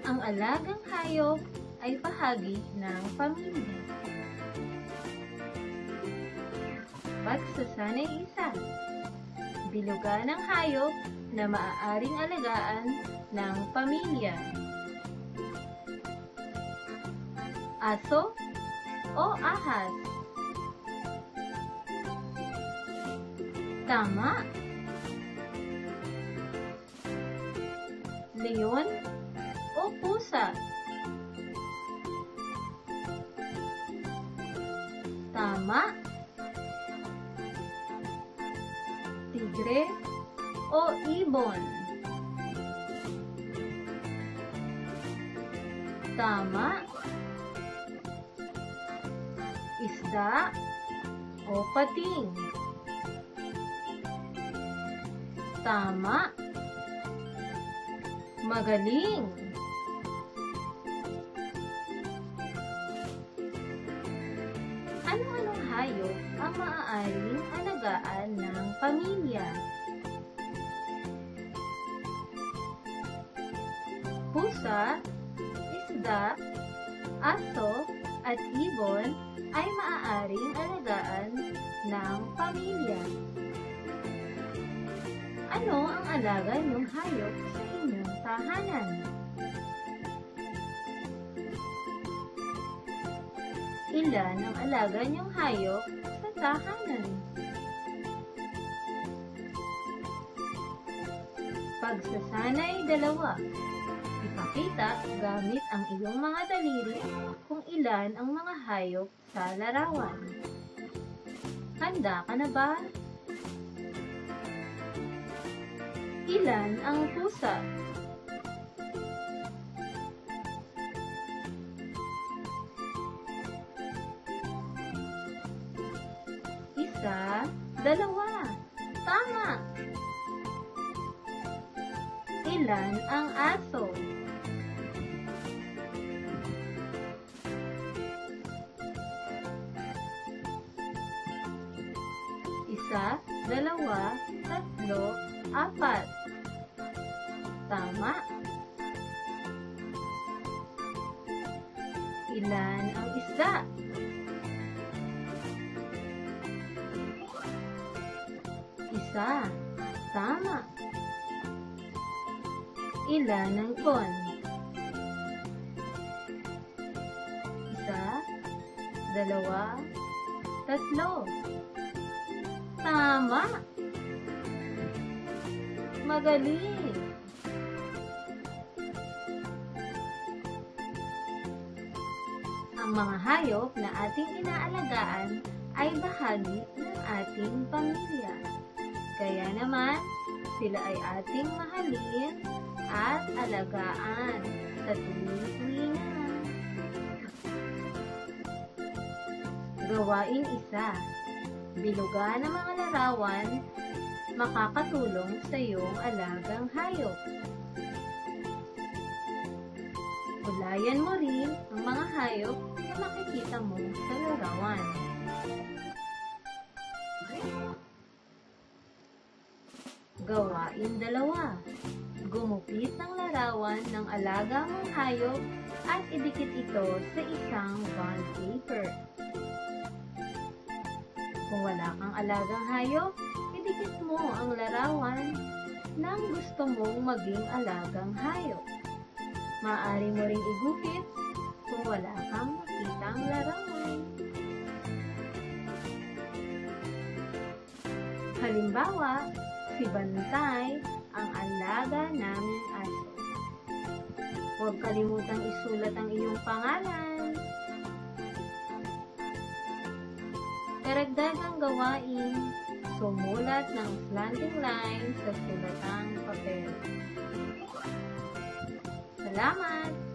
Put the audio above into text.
Ang alagang hayop ay bahagi ng pamilya. Pagsasanay isa. Bilugan ng hayop na maaaring alagaan ng pamilya. Aso o ahas? Tama. Leon o pusa? Tama. Tigre o ibon? Tama. Isda o pating? Tama. Magaling. Ano-anong hayop ang maaaring alagaan ng pamilya? Pusa, isda, aso, at ibon ay maaaring alagaan ng pamilya. Ano ang alaga niyong hayop sa inyong tahanan? Ilan ang alaga niyong hayop sa tahanan? Pagsasanay dalawa. Ipakita gamit ang iyong mga daliri kung ilan ang mga hayop sa larawan. Handa ka na ba? Ilan ang pusa? Isa, dalawa. Tama. Ilan ang aso? Isa, dalawa, tatlo, apat. Tama. Ilan ang isda? Isa. Tama. Ilan ang ikon? Isa, dalawa, tatlo. Tama. Magaling. Ang mga hayop na ating inaalagaan ay bahagi ng ating pamilya. Kaya naman, sila ay ating mahalin at alagaan sa tuwing-tuwingan. Gawain isa. Bilugan ang mga larawan makakatulong sa iyong alagang hayop. Ulayan mo rin ang mga hayop na makikita mo sa larawan. Gawain dalawa. Gumupit ng larawan ng alaga mong hayop at idikit ito sa isang bond paper. Kung wala kang alagang hayop, idikit mo ang larawan ng gusto mong maging alagang hayop. Maaari mo ring igupit kung wala kang makitang larawan. Halimbawa, si Bantay ang alaga naming aso. Huwag kalimutang isulat ang iyong pangalan. Karagdagang gawain, sumulat ng slanting line sa sulatang papel. Salamat!